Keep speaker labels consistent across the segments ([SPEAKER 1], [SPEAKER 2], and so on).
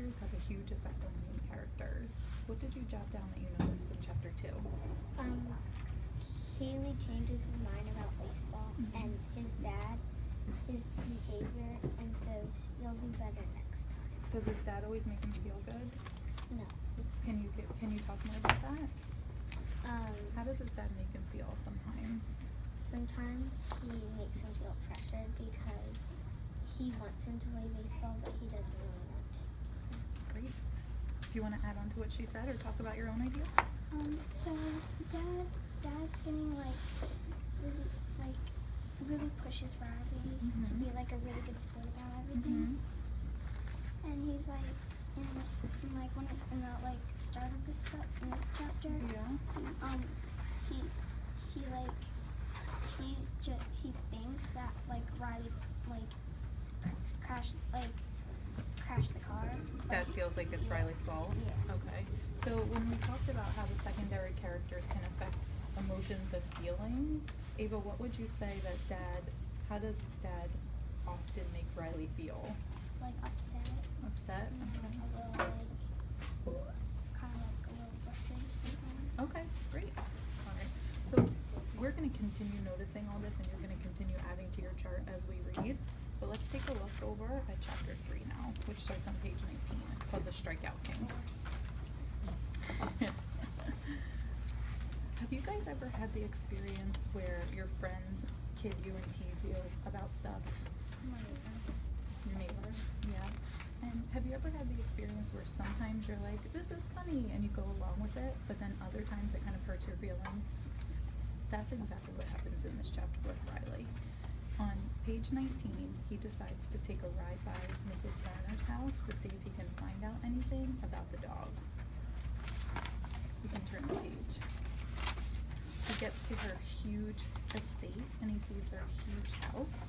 [SPEAKER 1] characters have a huge effect on main characters. What did you jot down that you noticed in chapter 2?
[SPEAKER 2] Haley changes his mind about baseball, and his dad, his behavior, and says you'll do better next time.
[SPEAKER 1] Does his dad always make him feel good?
[SPEAKER 2] No.
[SPEAKER 1] Can you talk more about that? How does his dad make him feel sometimes?
[SPEAKER 2] Sometimes he makes him feel pressured because he wants him to play baseball, but he doesn't really want to.
[SPEAKER 1] Great. Do you want to add on to what she said or talk about your own ideas?
[SPEAKER 2] So dad's getting really pushes Riley to be like a really good sport about everything. And he's like in the start of this chapter.
[SPEAKER 1] Yeah.
[SPEAKER 2] He thinks that like Riley crashed the car.
[SPEAKER 1] Dad feels like it's Riley's fault?
[SPEAKER 2] Yeah.
[SPEAKER 1] Okay. So when we talked about how the secondary characters can affect emotions and feelings, Ava, what would you say that how does Dad often make Riley feel?
[SPEAKER 2] Like upset.
[SPEAKER 1] Upset? Okay.
[SPEAKER 2] A little kind of like a little frustrated sometimes.
[SPEAKER 1] Okay, great. All right. So we're going to continue noticing all this, and you're going to continue adding to your chart as we read. But let's take a look over at chapter 3 now, which starts on page 19. It's called The Strikeout King. Have you guys ever had the experience where your friends kid you and tease you about stuff? Your neighbor? Yeah. And have you ever had the experience where sometimes you're like, this is funny, and you go along with it, but then other times it kind of hurts your feelings? That's exactly what happens in this chapter with Riley. On page 19, he decides to take a ride by Mrs. Lerner's house to see if he can find out anything about the dog. You can turn the page. He gets to her huge estate and he sees her huge house,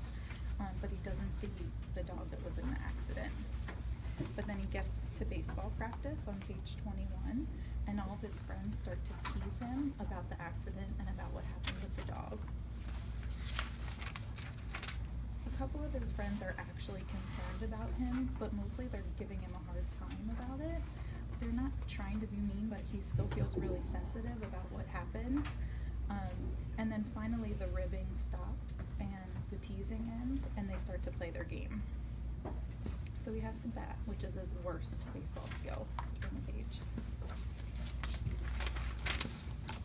[SPEAKER 1] but he doesn't see the dog that was in the accident. But then he gets to baseball practice on page 21, and all of his friends start to tease him about the accident and about what happened with the dog. A couple of his friends are actually concerned about him, but mostly they're giving him a hard time about it. They're not trying to be mean, but he still feels really sensitive about what happened. And then finally the ribbing stops and the teasing ends, and they start to play their game. So he has to bat, which is his worst baseball skill. Turn the page.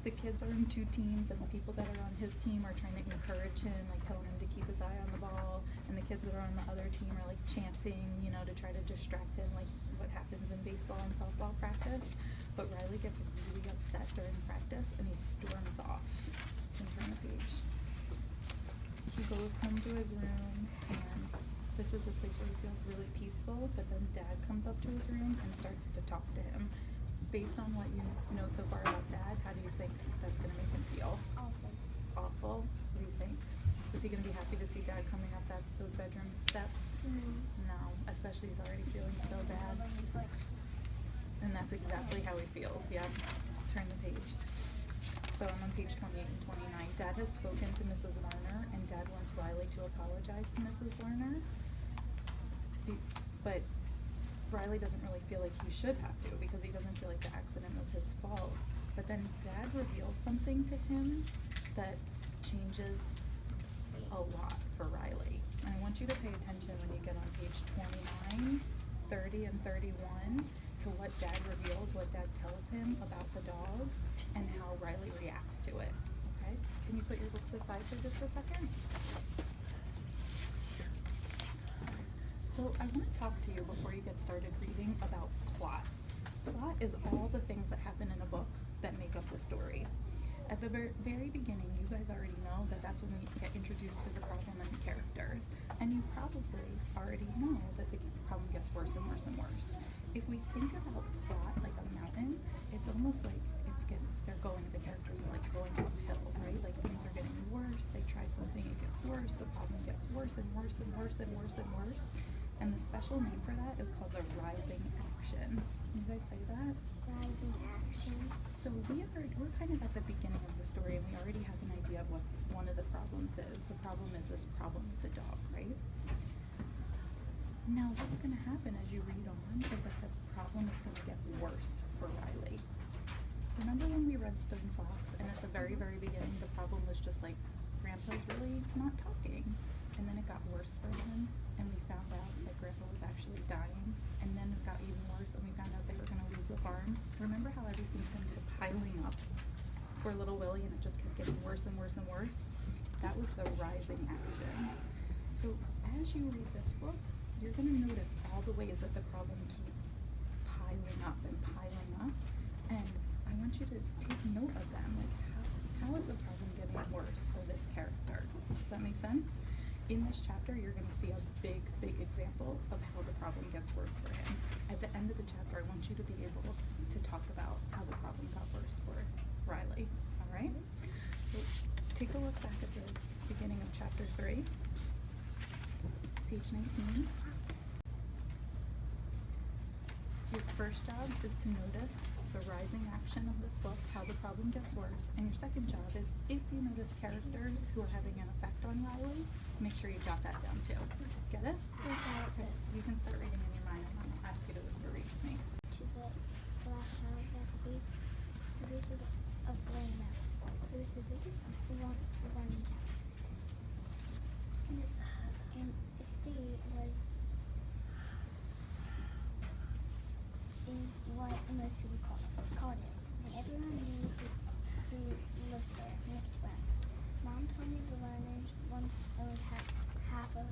[SPEAKER 1] The kids are in 2 teams, and the people that are on his team are trying to encourage him, like telling him to keep his eye on the ball, and the kids that are on the other team are like chanting, to try to distract him, like what happens in baseball and softball practice. But Riley gets really upset during practice, and he storms off. And turn the page. He goes home to his room, and this is a place where he feels really peaceful, but then Dad comes up to his room and starts to talk to him. Based on what you know so far about Dad, how do you think that's going to make him feel?
[SPEAKER 2] Awful.
[SPEAKER 1] Awful? What do you think? Is he going to be happy to see Dad coming up those bedroom steps? No, especially he's already feeling so bad. And that's exactly how he feels. Yeah. Turn the page. So I'm on page 28 and 29. Dad has spoken to Mrs. Lerner, and Dad wants Riley to apologize to Mrs. Lerner. But Riley doesn't really feel like he should have to, because he doesn't feel like the accident was his fault. But then Dad reveals something to him that changes a lot for Riley. And I want you to pay attention when you get on page 29, 30, and 31 to what Dad reveals, what Dad tells him about the dog, and how Riley reacts to it. Okay? Can you put your books aside for just a second? So I want to talk to you before you get started reading about plot. Plot is all the things that happen in a book that make up the story. At the very beginning, you guys already know that that's when we get introduced to the problem and the characters. And you probably already know that the problem gets worse and worse and worse. If we think about plot like a mountain, it's almost like the characters are like going uphill, right? Like things are getting worse, they try something, it gets worse, the problem gets worse and worse and worse and worse and worse. And the special name for that is called the rising action. Can you guys say that?
[SPEAKER 2] Rising action.
[SPEAKER 1] So we're kind of at the beginning of the story, and we already have an idea of what one of the problems is. The problem is this problem with the dog, right? Now what's going to happen as you read on is that the problem is going to get worse for Riley. Remember when we read Stone Fox, and at the very, very beginning the problem was just like, Grandpa's really not talking, and then it got worse for him, and we found out that Grandpa was actually dying, and then it got even worse, and we found out they were going to lose the farm. Remember how everything kept piling up for little Willie, and it just kept getting worse and worse and worse? That was the rising action. So as you read this book, you're going to notice all the ways that the problem keep piling up and piling up, and I want you to take note of them. Like, how is the problem getting worse for this character? Does that make sense? In this chapter, you're going to see a big, big example of how the problem gets worse for him. At the end of the chapter, I want you to be able to talk about how the problem got worse for Riley. All right? So take a look back at the beginning of chapter 3, page 19. Your first job is to notice the rising action of this book, how the problem gets worse, and your second job is, if you notice characters who are having an effect on Riley, make sure you jot that down too. Get it? Okay. You can start reading in your mind, and I'll ask you to whisper read with me.
[SPEAKER 2] To the last child that the base of the land map. It was the biggest one in town. And the state is what most people called it. And everyone knew who lived there, Miss Brown. Mom told me the learners once owned half of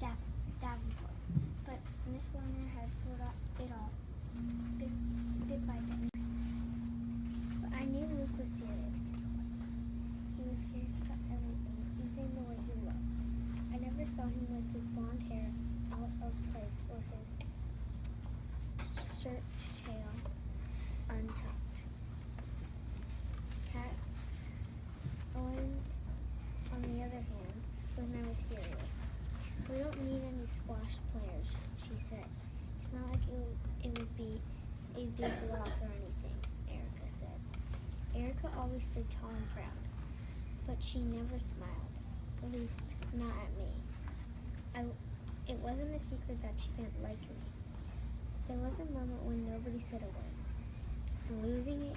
[SPEAKER 2] Davenport, but Miss Lerner had sold it off bit by bit. But I knew Luke was serious. He was serious about everything, even the way he looked. I never saw him with his blonde hair out of place or his shirt tail untucked. Cat Owen, on the other hand, was never serious. We don't need any squash players, she said. It's not like it would be a big loss or anything, Erica said. Erica always stood tall and proud, but she never smiled, at least not at me. It wasn't a secret that she didn't like me. There was a moment when nobody said a word. Losing it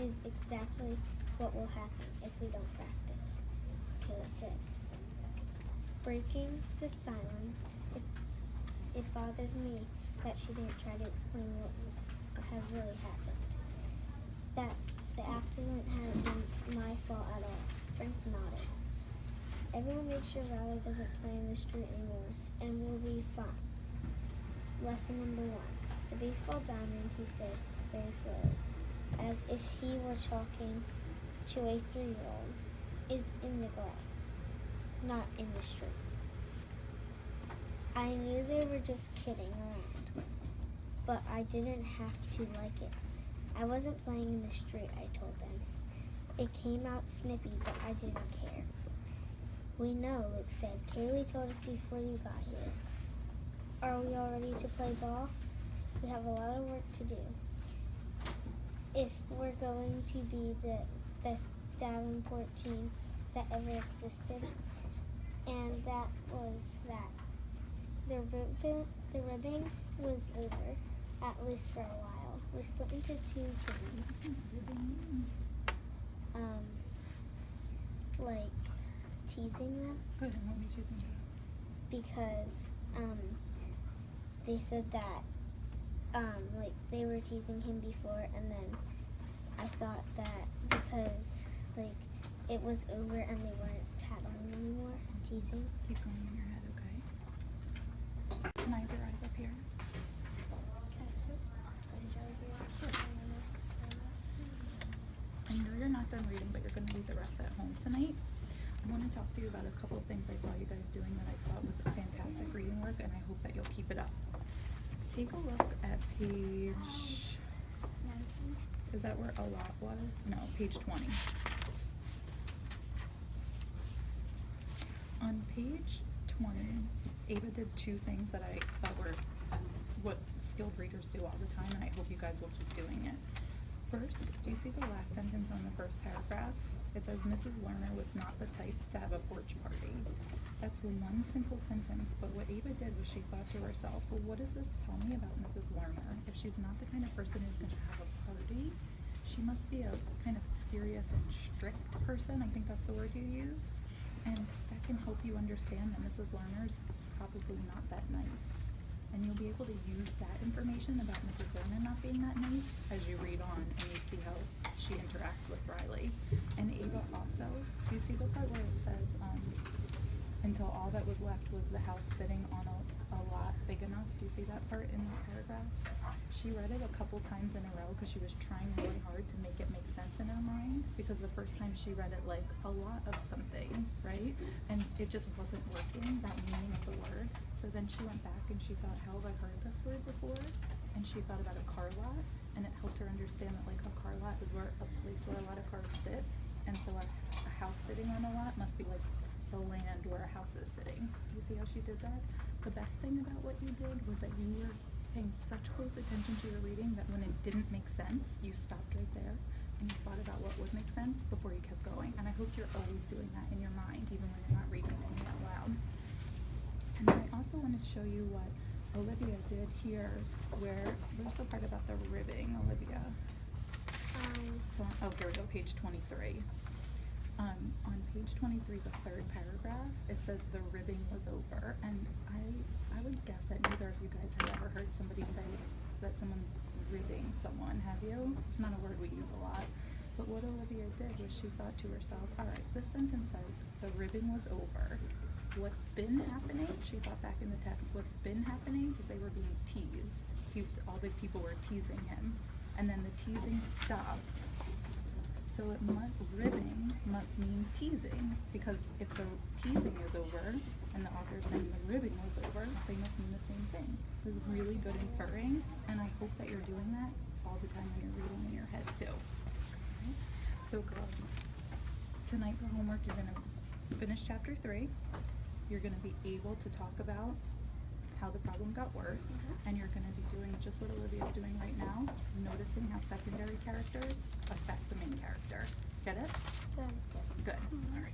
[SPEAKER 2] is exactly what will happen if we don't practice, Kayla said. Breaking the silence, it bothered me that she didn't try to explain what had really happened. That the accident hadn't been my fault at all. Frank nodded. Everyone make sure Riley doesn't play in the street anymore, and we'll be fine. Lesson number 1. The baseball diamond, he said very slowly, as if he were talking to a 3-year-old, is in the glass, not in the street. I knew they were just kidding around, but I didn't have to like it. I wasn't playing in the street, I told them. It came out snippy, but I didn't care. We know, Luke said. Kaylee told us before you got here. Are we all ready to play ball? We have a lot of work to do. If we're going to be the best Davenport team that ever existed, and that was that. The ribbing was over, at least for a while. We split into 2 teams. Like teasing them.
[SPEAKER 1] Good, and what made you think of
[SPEAKER 2] Because they said that like they were teasing him before, and then I thought that because like it was over and they weren't tattling anymore, teasing.
[SPEAKER 1] Keep going in your head, okay? Can I have your eyes up here? I know you're not done reading, but you're going to read the rest at home tonight. I want to talk to you about a couple of things I saw you guys doing that I thought was a fantastic reading work, and I hope that you'll keep it up. Take a look at page... Is that where a lot was? No, page 20. On page 20, Ava did 2 things that I thought were what skilled readers do all the time, and I hope you guys will keep doing it. First, do you see the last sentence on the first paragraph? It says, Mrs. Lerner was not the type to have a porch party. That's one simple sentence, but what Ava did was she thought to herself, well, what does this tell me about Mrs. Lerner? If she's not the kind of person who's going to have a party, she must be a kind of serious and strict person. I think that's the word you used. And that can help you understand that Mrs. Lerner's probably not that nice. And you'll be able to use that information about Mrs. Lerner not being that nice as you read on and you see how she interacts with Riley. And Ava also, do you see the part where it says, until all that was left was the house sitting on a lot big enough? Do you see that part in that paragraph? She read it a couple times in a row because she was trying really hard to make it make sense in her mind, because the first time she read it like a lot of something, right? And it just wasn't working, that meaning of the word. So then she went back and she thought, how have I heard this word before? And she thought about a car lot, and it helped her understand that like a car lot is where a place where a lot of cars sit, and so a house sitting on a lot must be like the land where a house is sitting. Do you see how she did that? The best thing about what you did was that you were paying such close attention to your reading that when it didn't make sense, you stopped right there and you thought about what would make sense before you kept going. And I hope you're always doing that in your mind, even when you're not reading anything out loud. And then I also want to show you what Olivia did here, where's the part about the ribbing, Olivia? So, oh, here we go, page 23. On page 23, the third paragraph, it says the ribbing was over, and I would guess that neither of you guys have ever heard somebody say that someone's ribbing someone, have you? It's not a word we use a lot, but what Olivia did was she thought to herself, all right, this sentence says the ribbing was over. What's been happening, she thought back in the text, what's been happening is they were being teased. All the people were teasing him, and then the teasing stopped. So ribbing must mean teasing, because if the teasing is over and the author is saying the ribbing was over, they must mean the same thing. This is really good inferring, and I hope that you're doing that all the time when you're reading in your head too. Okay? So girls, tonight for homework you're going to finish chapter 3. You're going to be able to talk about how the problem got worse, and you're going to be doing just what Olivia is doing right now, noticing how secondary characters affect the main character. Get it?
[SPEAKER 2] Good.
[SPEAKER 1] Good. All right.